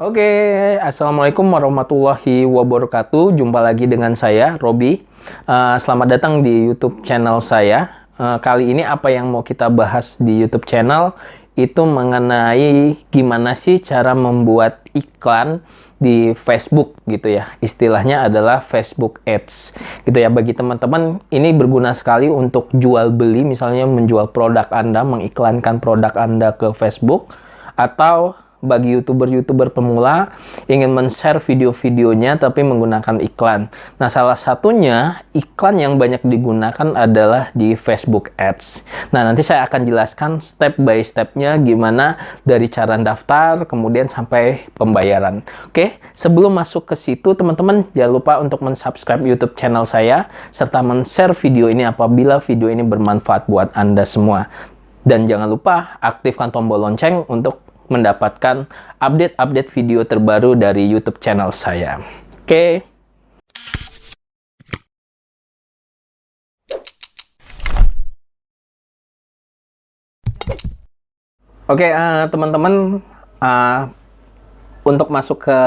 Oke, Assalamualaikum warahmatullahi wabarakatuh. Jumpa lagi dengan saya, Robi. Selamat datang di YouTube channel saya. Kali ini apa yang mau kita bahas di YouTube channel itu mengenai gimana sih cara membuat iklan di Facebook gitu ya. Istilahnya adalah Facebook Ads gitu ya. Bagi teman-teman ini berguna sekali untuk jual beli, misalnya menjual produk Anda, mengiklankan produk Anda ke Facebook, atau bagi YouTuber-YouTuber pemula ingin men-share video-videonya tapi menggunakan iklan. Nah, salah satunya iklan yang banyak digunakan adalah di Facebook Ads. Nah, nanti saya akan jelaskan step by step-nya gimana dari cara daftar kemudian sampai pembayaran. Oke, sebelum masuk ke situ teman-teman jangan lupa untuk men-subscribe YouTube channel saya serta men-share video ini apabila video ini bermanfaat buat Anda semua. Dan jangan lupa aktifkan tombol lonceng untuk mendapatkan update-update video terbaru dari YouTube channel saya. Oke. Oke, teman-teman, untuk masuk ke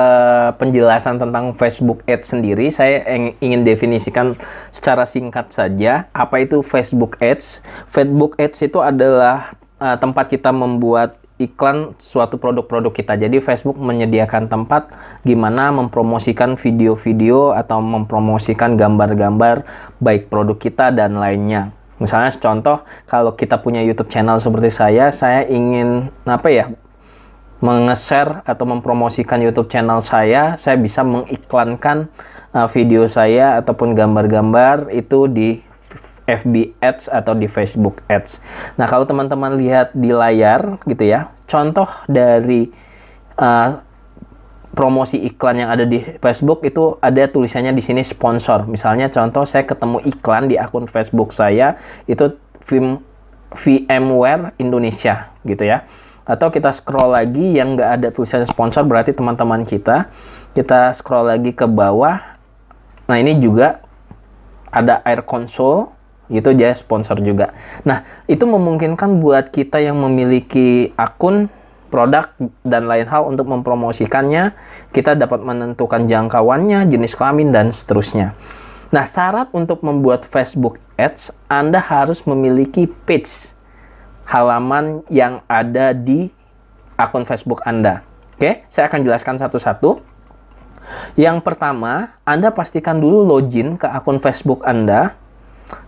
penjelasan tentang Facebook Ads sendiri, saya ingin definisikan secara singkat saja apa itu Facebook Ads. Facebook Ads itu adalah tempat kita membuat iklan suatu produk-produk kita. Jadi Facebook menyediakan tempat gimana mempromosikan video-video atau mempromosikan gambar-gambar baik produk kita dan lainnya. Misalnya contoh, kalau kita punya YouTube channel seperti saya ingin meng-share atau mempromosikan YouTube channel saya bisa mengiklankan video saya ataupun gambar-gambar itu di FB Ads atau di Facebook Ads. Nah, kalau teman-teman lihat di layar gitu ya, contoh dari promosi iklan yang ada di Facebook itu ada tulisannya di sini sponsor. Misalnya contoh saya ketemu iklan di akun Facebook saya itu VMware Indonesia gitu ya. Atau kita scroll lagi yang nggak ada tulisannya sponsor berarti teman-teman kita scroll lagi ke bawah. Nah, ini juga ada Air Console itu dia sponsor juga. Nah, itu memungkinkan buat kita yang memiliki akun produk dan lain hal untuk mempromosikannya. Kita dapat menentukan jangkauannya, jenis kelamin, dan seterusnya. Nah, syarat untuk membuat Facebook Ads, Anda harus memiliki page halaman yang ada di akun Facebook Anda. Oke, saya akan jelaskan satu-satu. Yang pertama, Anda pastikan dulu login ke akun Facebook Anda.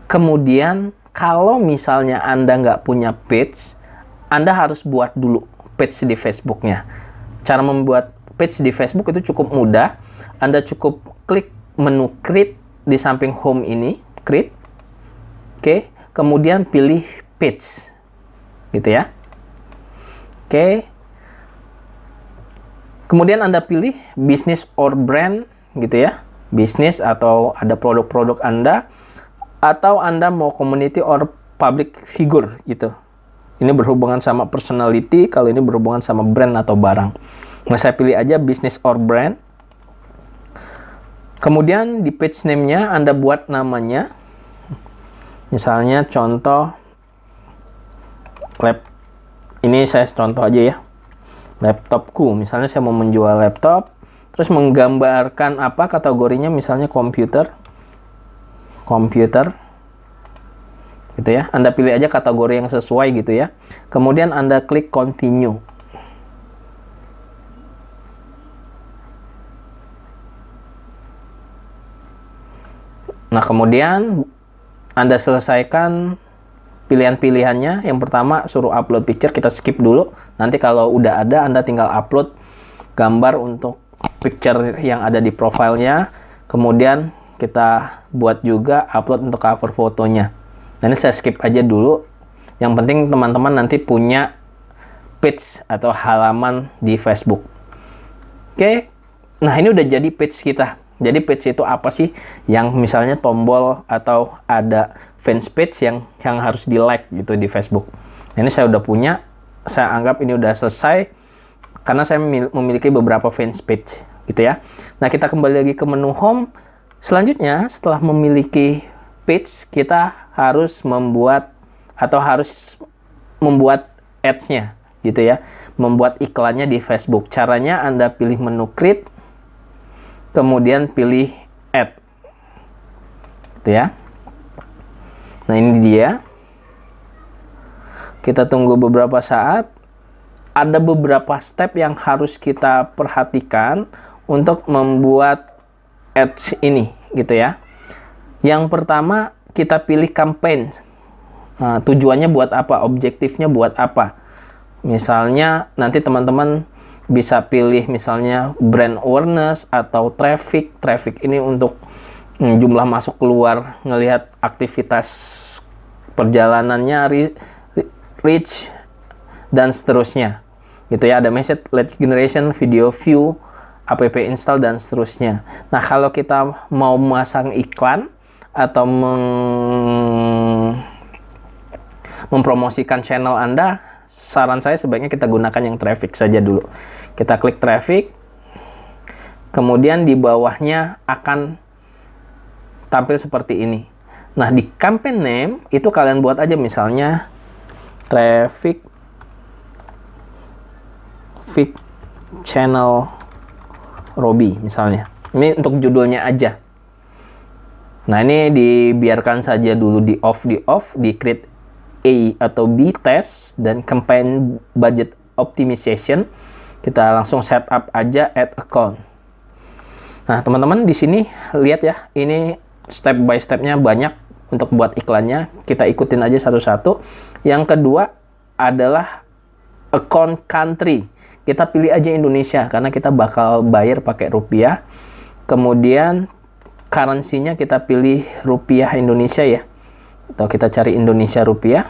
Kemudian, kalau misalnya Anda nggak punya page, Anda harus buat dulu page di Facebook-nya. Cara membuat page di Facebook itu cukup mudah. Anda cukup klik menu create di samping home ini, create. Oke, kemudian pilih page. Gitu ya. Oke. Kemudian Anda pilih business or brand gitu ya. Bisnis atau ada produk-produk Anda. Atau Anda mau community or public figure gitu. Ini berhubungan sama personality, kalau ini berhubungan sama brand atau barang. Nah, saya pilih aja business or brand. Kemudian di page name-nya Anda buat namanya. Misalnya contoh ini saya contoh aja ya. Laptopku, misalnya saya mau menjual laptop, terus menggambarkan apa kategorinya, misalnya komputer gitu ya. Anda pilih aja kategori yang sesuai gitu ya. Kemudian Anda klik continue. Nah, kemudian Anda selesaikan pilihan-pilihannya. Yang pertama suruh upload picture, kita skip dulu. Nanti kalau udah ada Anda tinggal upload gambar untuk picture yang ada di profilnya. Kemudian kita buat juga upload untuk cover fotonya. Nah, ini saya skip aja dulu. Yang penting teman-teman nanti punya page atau halaman di Facebook. Oke. Nah, ini udah jadi page kita. Jadi page itu apa sih? Yang misalnya tombol atau ada fans page yang harus di like gitu di Facebook. Nah, ini saya udah punya. Saya anggap ini udah selesai karena saya memiliki beberapa fans page gitu ya. Nah, kita kembali lagi ke menu home. Selanjutnya, setelah memiliki page, kita harus membuat ads-nya gitu ya, membuat iklannya di Facebook. Caranya Anda pilih menu create, kemudian pilih add, gitu ya. Nah, ini dia. Kita tunggu beberapa saat. Ada beberapa step yang harus kita perhatikan untuk membuat ads ini, gitu ya. Yang pertama, kita pilih campaign. Nah, tujuannya buat apa? Objektifnya buat apa? Misalnya, nanti teman-teman bisa pilih misalnya brand awareness atau traffic. Traffic ini untuk jumlah masuk keluar, ngelihat aktivitas perjalanannya, reach, dan seterusnya. Gitu ya, ada message, lead generation, video view, app install, dan seterusnya. Nah, kalau kita mau memasang iklan atau mempromosikan channel Anda, saran saya sebaiknya kita gunakan yang traffic saja dulu. Kita klik traffic, kemudian di bawahnya akan tampil seperti ini. Nah, di campaign name itu kalian buat aja misalnya traffic channel Robby misalnya. Ini untuk judulnya aja. Nah, ini dibiarkan saja dulu di off, di create A atau B test dan campaign budget optimization. Kita langsung setup aja add account. Nah, teman-teman di sini lihat ya, ini step by stepnya banyak untuk buat iklannya. Kita ikutin aja satu-satu. Yang kedua adalah account country. Kita pilih aja Indonesia karena kita bakal bayar pakai rupiah. Kemudian currency-nya kita pilih rupiah Indonesia ya. Atau kita cari Indonesia rupiah.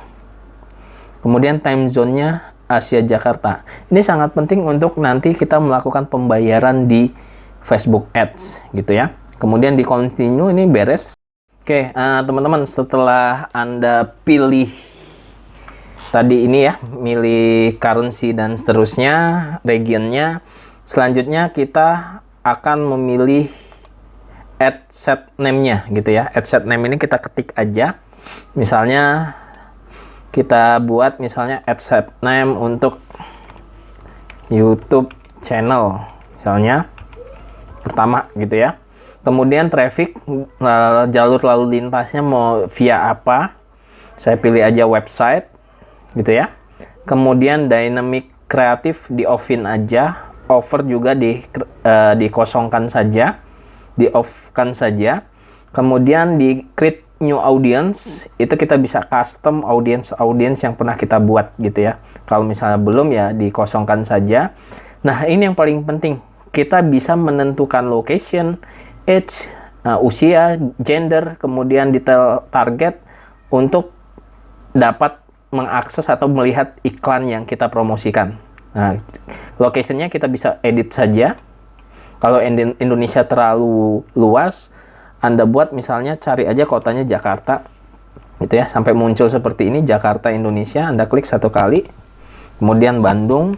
Kemudian time zone-nya Asia Jakarta. Ini sangat penting untuk nanti kita melakukan pembayaran di Facebook Ads gitu ya. Kemudian di continue, ini beres. Oke, teman-teman, setelah Anda pilih tadi ini ya, milih currency dan seterusnya, regionnya, selanjutnya kita akan memilih ad set name-nya gitu ya. Ad set name ini kita ketik aja. Misalnya kita buat misalnya ad set name untuk YouTube channel misalnya pertama gitu ya. Kemudian traffic, jalur lalu lintasnya mau via apa, saya pilih aja website gitu ya. Kemudian dynamic kreatif di off-in aja, offer juga dikosongkan saja, di off-kan saja. Kemudian di create new audience, itu kita bisa custom audience yang pernah kita buat gitu ya. Kalau misalnya belum ya dikosongkan saja. Nah, ini yang paling penting, kita bisa menentukan location, age, usia, gender, kemudian detail target untuk dapat mengakses atau melihat iklan yang kita promosikan. Nah, location-nya kita bisa edit saja. Kalau Indonesia terlalu luas, Anda buat misalnya cari aja kotanya Jakarta gitu ya, sampai muncul seperti ini Jakarta Indonesia. Anda klik satu kali, kemudian Bandung,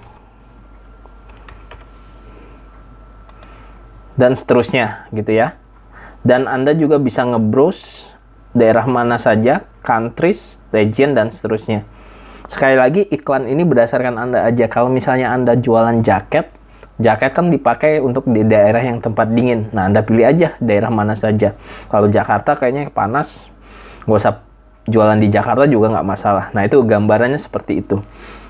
dan seterusnya gitu ya. Dan Anda juga bisa nge-browse daerah mana saja, countries, region, dan seterusnya. Sekali lagi, iklan ini berdasarkan Anda aja. Kalau misalnya Anda jualan jaket kan dipakai untuk di daerah yang tempat dingin. Nah, Anda pilih aja daerah mana saja. Kalau Jakarta kayaknya panas, nggak usah jualan di Jakarta juga nggak masalah. Nah, itu gambarannya seperti itu.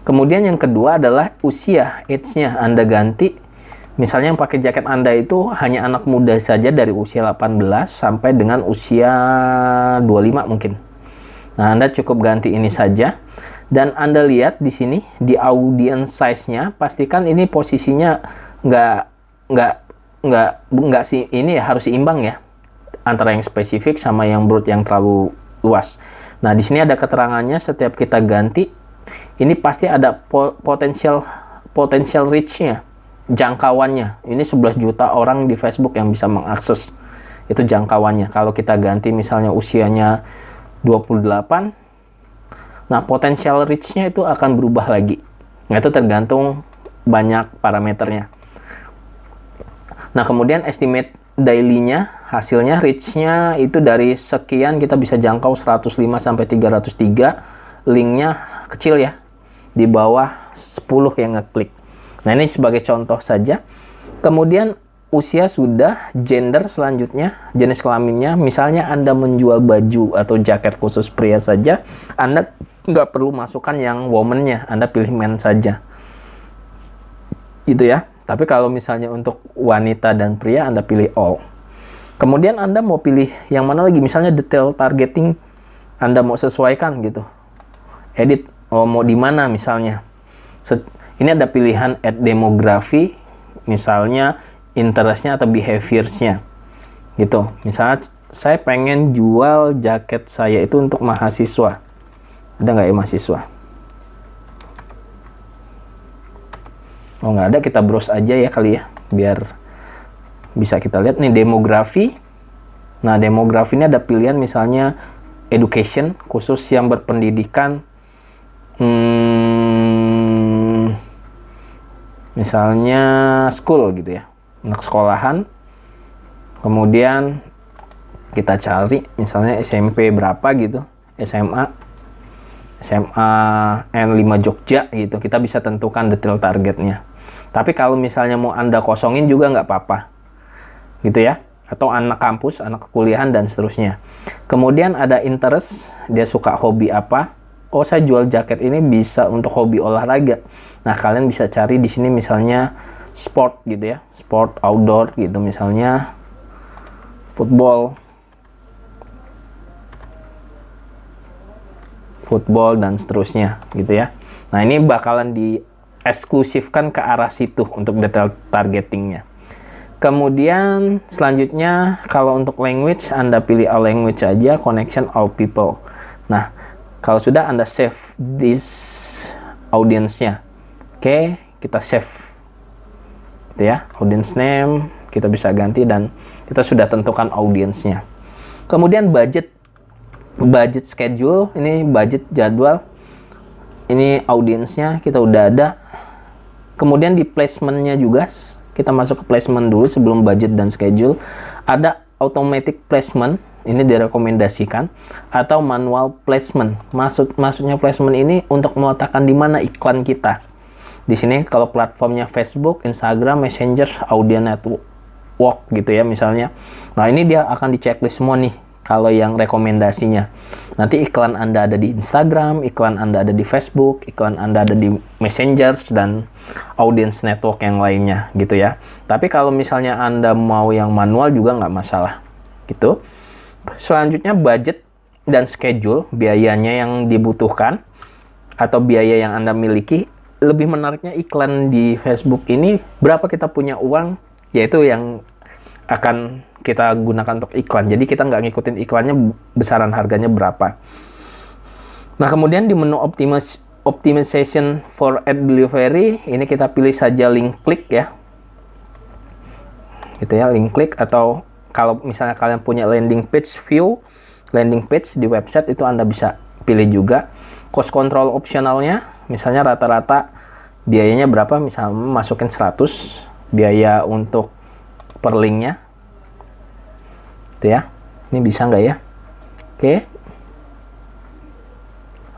Kemudian yang kedua adalah usia, age-nya. Anda ganti, misalnya yang pakai jaket Anda itu hanya anak muda saja dari usia 18 sampai dengan usia 25 mungkin. Nah, Anda cukup ganti ini saja. Dan Anda lihat di sini, di audience size-nya, pastikan ini posisinya nggak sih, ini ya, harus seimbang ya, antara yang spesifik sama yang broad yang terlalu luas. Nah, di sini ada keterangannya, setiap kita ganti, ini pasti ada potential reach-nya, jangkauannya. Ini 11 juta orang di Facebook yang bisa mengakses. Itu jangkauannya. Kalau kita ganti misalnya usianya 28, nah potential reach-nya itu akan berubah lagi. Nah, itu tergantung banyak parameternya. Nah, kemudian estimate daily-nya, hasilnya, reach-nya itu dari sekian kita bisa jangkau 105 sampai 303. Link-nya kecil ya, di bawah 10 yang ngeklik. Nah, ini sebagai contoh saja. Kemudian usia sudah, gender selanjutnya, jenis kelaminnya. Misalnya Anda menjual baju atau jaket khusus pria saja, Anda nggak perlu masukkan yang woman-nya, Anda pilih men saja. Gitu ya. Tapi kalau misalnya untuk wanita dan pria, Anda pilih all. Kemudian Anda mau pilih yang mana lagi? Misalnya detail targeting, Anda mau sesuaikan gitu. Edit, mau di mana misalnya. Ini ada pilihan add demografi, misalnya interest-nya atau behaviors-nya. Gitu. Misalnya saya pengen jual jaket saya itu untuk mahasiswa. Ada nggak ya mahasiswa? Oh, nggak ada, kita browse aja ya kali ya, biar bisa kita lihat nih demografi. Nah, demografi ini ada pilihan misalnya education, khusus yang berpendidikan, misalnya school gitu ya, anak sekolahan. Kemudian kita cari misalnya SMP berapa gitu, SMA N5 Jogja gitu, kita bisa tentukan detail targetnya. Tapi kalau misalnya mau Anda kosongin juga nggak apa-apa gitu ya, atau anak kampus, anak kuliahan dan seterusnya. Kemudian ada interest, dia suka hobi apa. Oh, saya jual jaket ini bisa untuk hobi olahraga. Nah, kalian bisa cari di sini misalnya sport gitu ya, sport outdoor gitu, misalnya football dan seterusnya gitu ya. Nah, ini bakalan dieksklusifkan ke arah situ untuk detail targetingnya. Kemudian selanjutnya kalau untuk language, Anda pilih all language aja, connection all people. Nah, kalau sudah Anda save this audience-nya. Oke, kita save gitu ya. Audience name kita bisa ganti dan kita sudah tentukan audience-nya. Kemudian budget schedule, ini budget jadwal, ini audiensnya kita udah ada. Kemudian di placementnya juga kita masuk ke placement dulu sebelum budget dan schedule. Ada automatic placement, ini direkomendasikan, atau manual placement. Maksudnya placement ini untuk meletakkan di mana iklan kita. Di sini kalau platformnya Facebook, Instagram, Messenger, Audio Network gitu ya misalnya. Nah, ini dia akan diceklis semua nih. Kalau yang rekomendasinya, nanti iklan Anda ada di Instagram, iklan Anda ada di Facebook, iklan Anda ada di Messenger, dan audience network yang lainnya gitu ya. Tapi kalau misalnya Anda mau yang manual juga nggak masalah gitu. Selanjutnya budget dan schedule, biayanya yang dibutuhkan atau biaya yang Anda miliki. Lebih menariknya iklan di Facebook ini, berapa kita punya uang, yaitu yang akan kita gunakan untuk iklan. Jadi kita nggak ngikutin iklannya besaran harganya berapa. Nah, kemudian di menu optimization for ad delivery, ini kita pilih saja link klik ya. Gitu ya, link klik, atau kalau misalnya kalian punya landing page view, landing page di website itu Anda bisa pilih juga. Cost control optionalnya, misalnya rata-rata biayanya berapa, misalnya masukin 100 biaya untuk per linknya itu ya. Ini bisa nggak ya? Oke,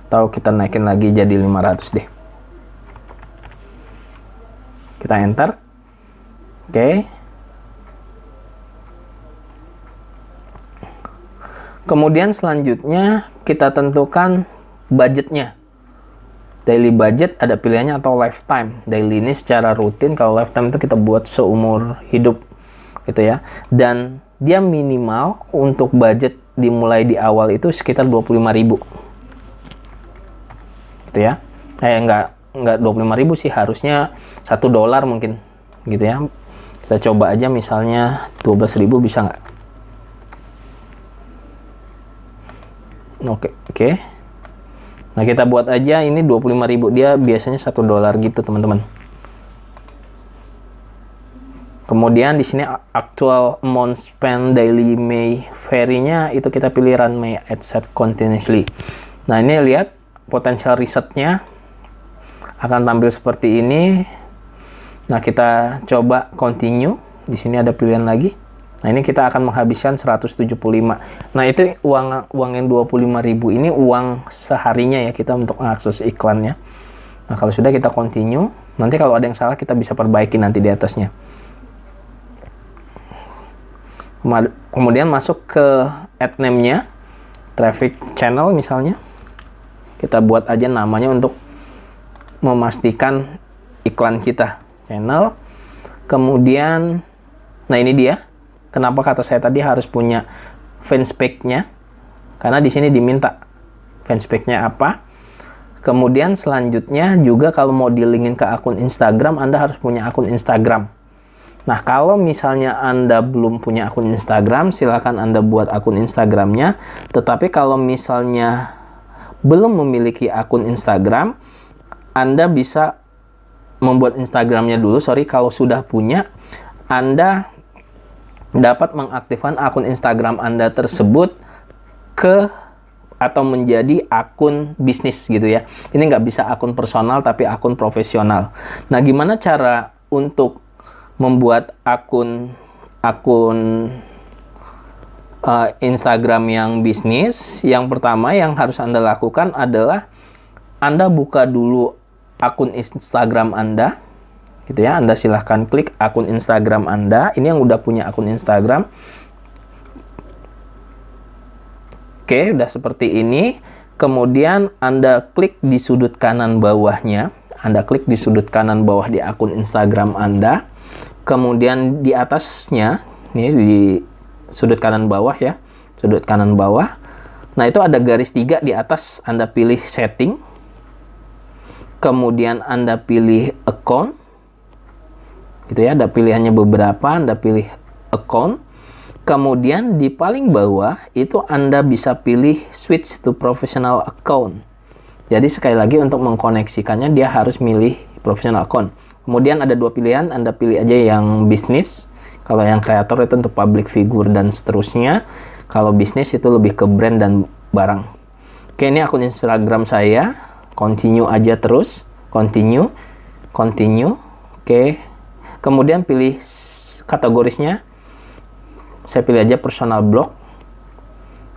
atau kita naikin lagi jadi 500 deh. Kita enter. Oke. Kemudian selanjutnya kita tentukan budgetnya. Daily budget ada pilihannya atau lifetime. Daily ini secara rutin, kalau lifetime itu kita buat seumur hidup gitu ya. Dan dia minimal untuk budget dimulai di awal itu sekitar 25.000 gitu ya. Enggak 25.000 sih, harusnya $1 mungkin gitu ya. Kita coba aja misalnya 12.000 bisa nggak? Oke. Nah, kita buat aja ini 25.000, dia biasanya $1 gitu teman-teman. Kemudian di sini actual amount spend daily may vary-nya itu kita pilih run may ad set continuously. Nah, ini lihat potensial risetnya akan tampil seperti ini. Nah, kita coba continue. Di sini ada pilihan lagi. Nah, ini kita akan menghabiskan 175. Nah, itu uang yang 25.000 ini uang seharinya ya kita untuk mengakses iklannya. Nah, kalau sudah kita continue. Nanti kalau ada yang salah kita bisa perbaiki nanti di atasnya. Kemudian masuk ke ad name-nya, traffic channel misalnya. Kita buat aja namanya untuk memastikan iklan kita. Channel. Kemudian, nah ini dia. Kenapa kata saya tadi harus punya fanspage-nya? Karena di sini diminta fanspage-nya apa. Kemudian selanjutnya juga kalau mau di-linkin ke akun Instagram, Anda harus punya akun Instagram. Nah, kalau misalnya Anda belum punya akun Instagram, silakan Anda buat akun Instagramnya. Tetapi kalau misalnya belum memiliki akun Instagram, Anda bisa membuat Instagramnya dulu. Kalau sudah punya, Anda dapat mengaktifkan akun Instagram Anda tersebut atau menjadi akun bisnis gitu ya. Ini nggak bisa akun personal tapi akun profesional. Nah, gimana cara untuk membuat akun Instagram yang bisnis? Yang pertama yang harus Anda lakukan adalah Anda buka dulu akun Instagram Anda, gitu ya. Anda silahkan klik akun Instagram Anda. Ini yang udah punya akun Instagram. Oke, udah seperti ini. Kemudian Anda klik di sudut kanan bawahnya. Anda klik di sudut kanan bawah di akun Instagram Anda. Kemudian di atasnya, ini di sudut kanan bawah ya. Sudut kanan bawah. Nah, itu ada garis 3 di atas. Anda pilih setting. Kemudian Anda pilih account. Gitu ya, ada pilihannya beberapa. Anda pilih account. Kemudian di paling bawah itu Anda bisa pilih switch to professional account. Jadi sekali lagi untuk mengkoneksikannya dia harus milih professional account. Kemudian ada 2 pilihan, Anda pilih aja yang bisnis. Kalau yang kreator itu untuk public figure dan seterusnya. Kalau bisnis itu lebih ke brand dan barang. Oke, ini akun Instagram saya. Continue aja terus. Continue. Oke. Kemudian pilih kategorisnya. Saya pilih aja personal blog.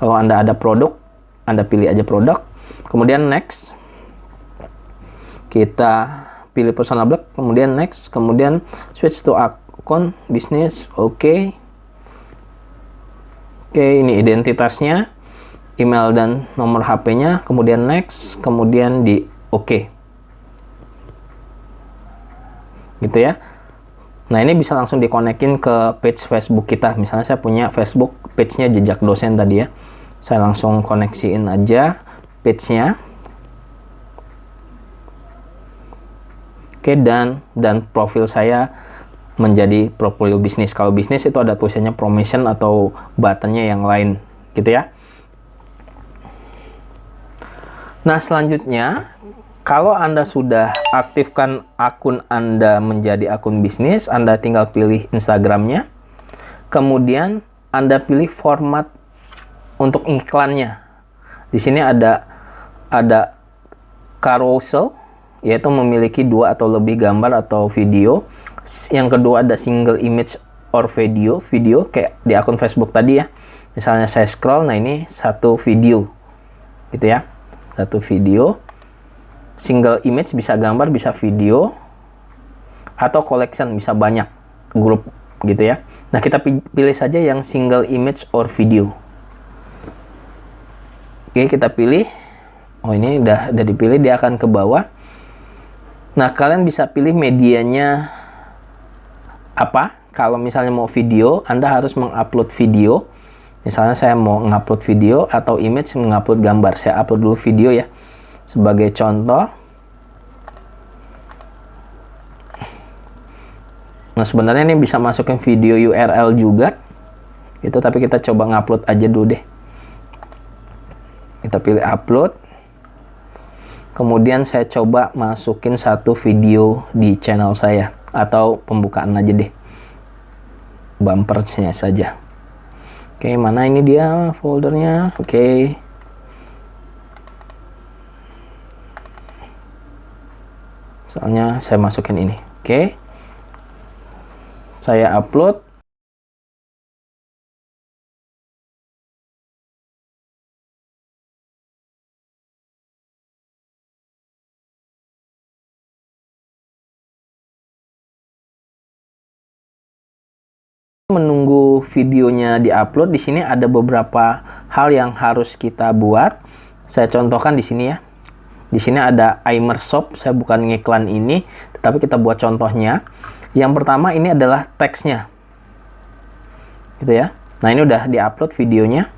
Kalau Anda ada produk, Anda pilih aja produk. Kemudian next. Kita pilih personal blog, kemudian next. Kemudian switch to account bisnis. Oke. Oke, ini identitasnya, email dan nomor HP-nya. Kemudian next. Kemudian di oke. Gitu ya. Nah, ini bisa langsung dikonekin ke page Facebook kita. Misalnya saya punya Facebook page-nya Jejak Dosen tadi ya. Saya langsung koneksiin aja page-nya. Oke, dan profil saya menjadi profil bisnis. Kalau bisnis itu ada tulisannya promotion atau buttonnya yang lain, gitu ya. Nah, selanjutnya kalau Anda sudah aktifkan akun Anda menjadi akun bisnis, Anda tinggal pilih Instagramnya. Kemudian Anda pilih format untuk iklannya. Di sini ada carousel, yaitu memiliki 2 atau lebih gambar atau video. Yang kedua ada single image or video kayak di akun Facebook tadi ya. Misalnya saya scroll, nah ini satu video, gitu ya, satu video. Single image bisa gambar, bisa video, atau collection bisa banyak grup gitu ya. Nah, kita pilih saja yang single image or video. Oke, kita pilih. Oh, ini udah dipilih, dia akan ke bawah. Nah, kalian bisa pilih medianya apa. Kalau misalnya mau video, Anda harus mengupload video. Misalnya saya mau mengupload video atau image mengupload gambar. Saya upload dulu video ya. Sebagai contoh. Nah, sebenarnya ini bisa masukin video URL juga. Gitu, tapi kita coba ngupload aja dulu deh. Kita pilih upload. Kemudian saya coba masukin satu video di channel saya. Atau pembukaan aja deh. Bumpernya saja. Oke, mana ini dia foldernya? Oke. Soalnya saya masukin ini. Oke. Saya upload. videonya diupload, di sini ada beberapa hal yang harus kita buat. Saya contohkan di sini ya. Di sini ada Imershop, saya bukan ngiklan ini, tetapi kita buat contohnya. Yang pertama ini adalah teksnya. Gitu ya. Nah, ini udah diupload videonya.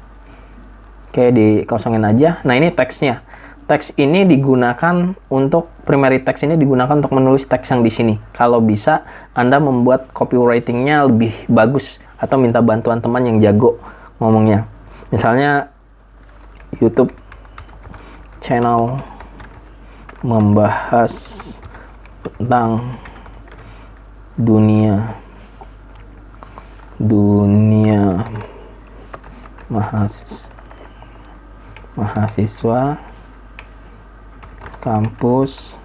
Oke, dikosongin aja. Nah, ini teksnya. Teks ini digunakan untuk primary text ini digunakan untuk menulis teks yang di sini. Kalau bisa, Anda membuat copywriting-nya lebih bagus atau minta bantuan teman yang jago ngomongnya. Misalnya YouTube channel membahas tentang dunia mahasiswa, kampus,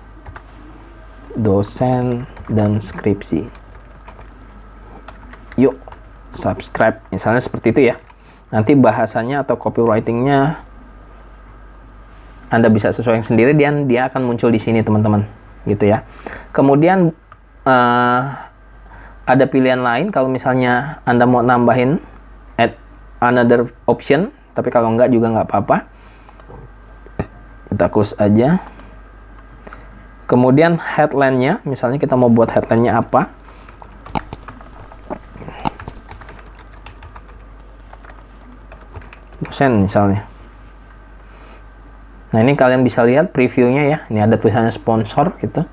dosen, dan skripsi. Yuk, subscribe. Misalnya seperti itu ya. Nanti bahasanya atau copywriting-nya Anda bisa sesuaikan sendiri dan dia akan muncul di sini, teman-teman. Gitu ya. Kemudian ada pilihan lain kalau misalnya Anda mau nambahin add another option, tapi kalau enggak juga nggak apa-apa. Kita close aja. Kemudian headline-nya, misalnya kita mau buat headline-nya apa? Dosen misalnya. Nah, ini kalian bisa lihat previewnya ya. Ini ada tulisannya sponsor gitu.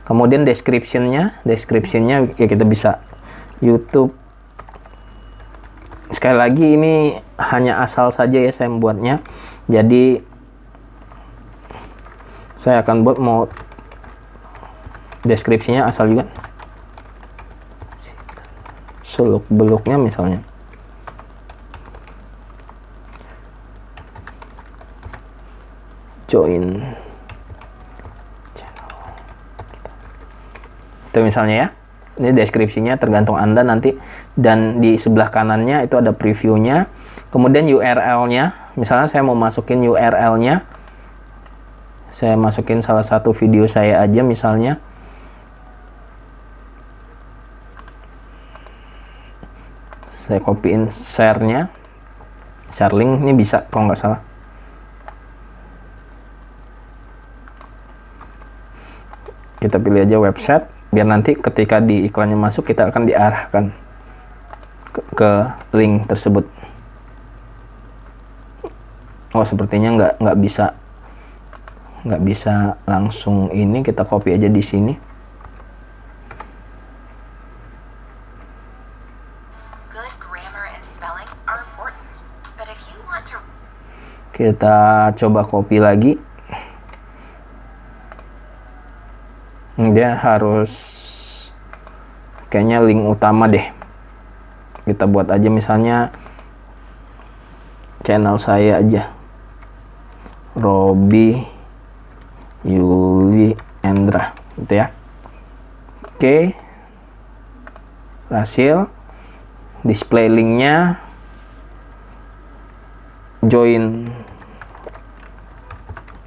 Kemudian description-nya ya kita bisa YouTube. Sekali lagi ini hanya asal saja ya saya membuatnya. Jadi saya akan buat mau deskripsinya asal juga. Seluk-beluknya misalnya. Join channel. Itu misalnya ya. Ini deskripsinya tergantung Anda nanti. Dan di sebelah kanannya itu ada previewnya. Kemudian URL-nya. Misalnya saya mau masukin URL-nya. Saya masukin salah satu video saya aja misalnya. Saya copyin share-nya. Share link ini bisa kalau nggak salah. Kita pilih aja website, biar nanti ketika di iklannya masuk kita akan diarahkan ke link tersebut. Oh, sepertinya nggak bisa langsung ini, kita copy aja di sini. Kita coba copy lagi. Dia harus kayaknya link utama deh. Kita buat aja misalnya channel saya aja, Robi Yuli Endra gitu ya. Oke, berhasil. Display linknya, join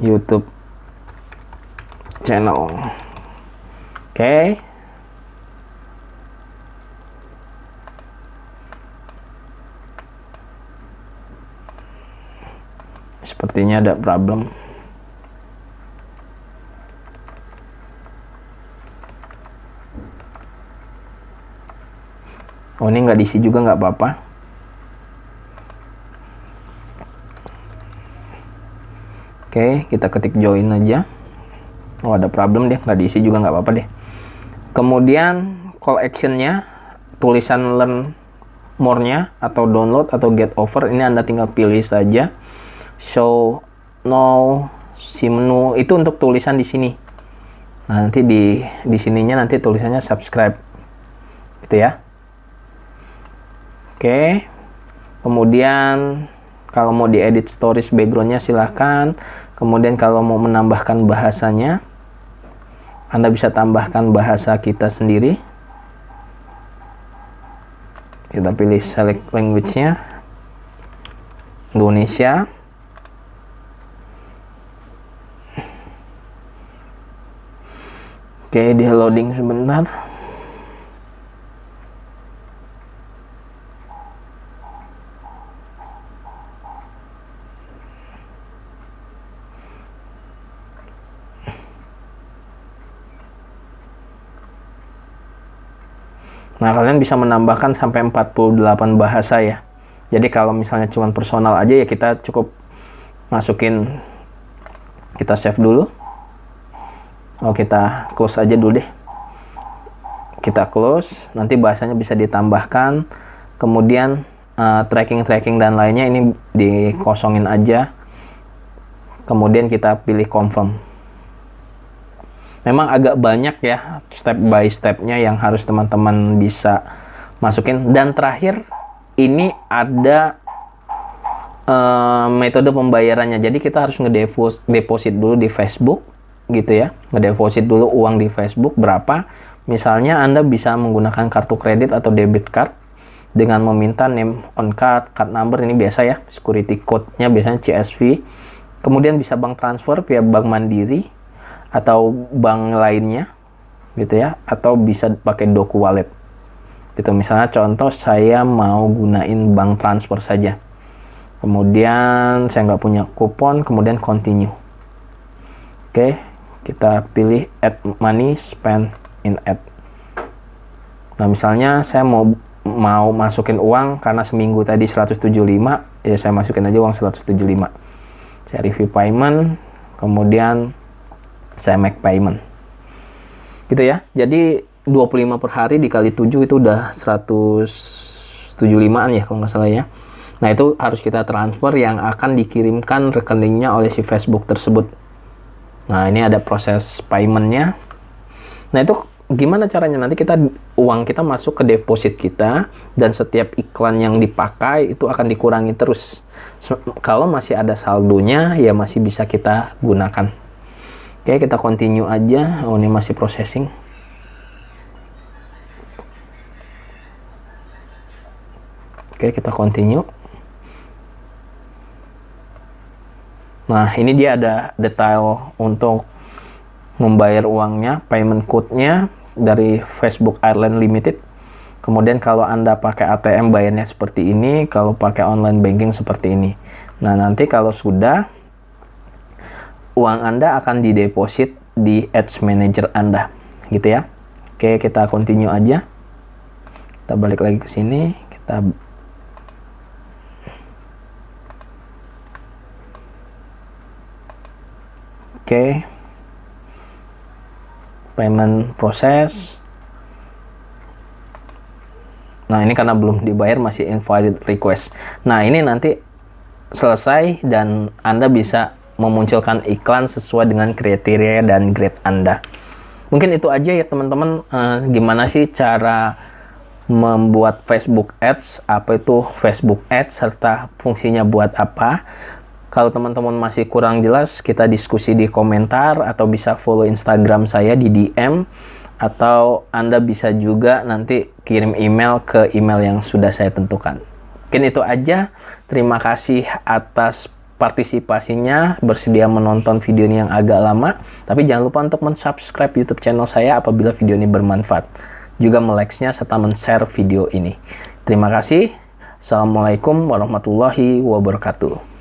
YouTube channel. Oke. Sepertinya ada problem. Oh, ini nggak diisi juga, nggak apa-apa. Oke, kita ketik join aja. Oh, ada problem deh, nggak diisi juga, nggak apa-apa deh. Kemudian call action-nya, tulisan learn more-nya atau download atau get over, ini Anda tinggal pilih saja. Show now, si menu itu untuk tulisan di sini. Nah, nanti di sininya nanti tulisannya subscribe. Gitu ya. Oke. Kemudian kalau mau diedit stories background-nya silahkan. Kemudian kalau mau menambahkan bahasanya, Anda bisa tambahkan bahasa kita sendiri. Kita pilih select language-nya, Indonesia. Oke, di loading sebentar. Nah, kalian bisa menambahkan sampai 48 bahasa ya. Jadi kalau misalnya cuma personal aja ya kita cukup masukin, kita save dulu. Oh, kita close aja dulu deh. Kita close, nanti bahasanya bisa ditambahkan. Kemudian tracking dan lainnya ini dikosongin aja. Kemudian kita pilih confirm. Memang agak banyak ya step by stepnya yang harus teman-teman bisa masukin. Dan terakhir ini ada metode pembayarannya. Jadi kita harus ngedeposit dulu di Facebook gitu ya. Ngedeposit dulu uang di Facebook berapa. Misalnya Anda bisa menggunakan kartu kredit atau debit card dengan meminta name on card, card number ini biasa ya. Security code-nya biasanya CSV. Kemudian bisa bank transfer via Bank Mandiri atau bank lainnya gitu ya, atau bisa pakai Doku Wallet gitu. Misalnya contoh saya mau gunain bank transfer saja, kemudian saya nggak punya kupon, kemudian continue. Oke, kita pilih add money spend in add. Nah, misalnya saya mau masukin uang karena seminggu tadi 175, ya saya masukin aja uang 175. Saya review payment, kemudian saya make payment gitu ya. Jadi 25 per hari dikali 7 itu udah 175an ya kalau nggak salah ya. Nah, itu harus kita transfer yang akan dikirimkan rekeningnya oleh si Facebook tersebut. Nah, ini ada proses paymentnya. Nah, itu gimana caranya? Nanti uang kita masuk ke deposit kita, dan setiap iklan yang dipakai itu akan dikurangi terus. Kalau masih ada saldonya ya masih bisa kita gunakan. Oke, kita continue aja. Oh, ini masih processing. Oke, kita continue. Nah, ini dia ada detail untuk membayar uangnya, payment code-nya dari Facebook Ireland Limited. Kemudian kalau Anda pakai ATM bayarnya seperti ini, kalau pakai online banking seperti ini. Nah, nanti kalau sudah, uang Anda akan dideposit di Ads Manager Anda, gitu ya. Oke, kita continue aja. Kita balik lagi ke sini, Oke. Payment proses. Nah, ini karena belum dibayar masih invalid request. Nah, ini nanti selesai dan Anda bisa memunculkan iklan sesuai dengan kriteria dan grade Anda. Mungkin itu aja ya teman-teman. Gimana sih cara membuat Facebook Ads, apa itu Facebook Ads, serta fungsinya buat apa. Kalau teman-teman masih kurang jelas, kita diskusi di komentar, atau bisa follow Instagram saya di DM, atau Anda bisa juga nanti kirim email ke email yang sudah saya tentukan. Mungkin itu aja. Terima kasih atas partisipasinya, bersedia menonton video ini yang agak lama. Tapi jangan lupa untuk mensubscribe YouTube channel saya apabila video ini bermanfaat. Juga like-nya serta men-share video ini. Terima kasih. Assalamualaikum warahmatullahi wabarakatuh.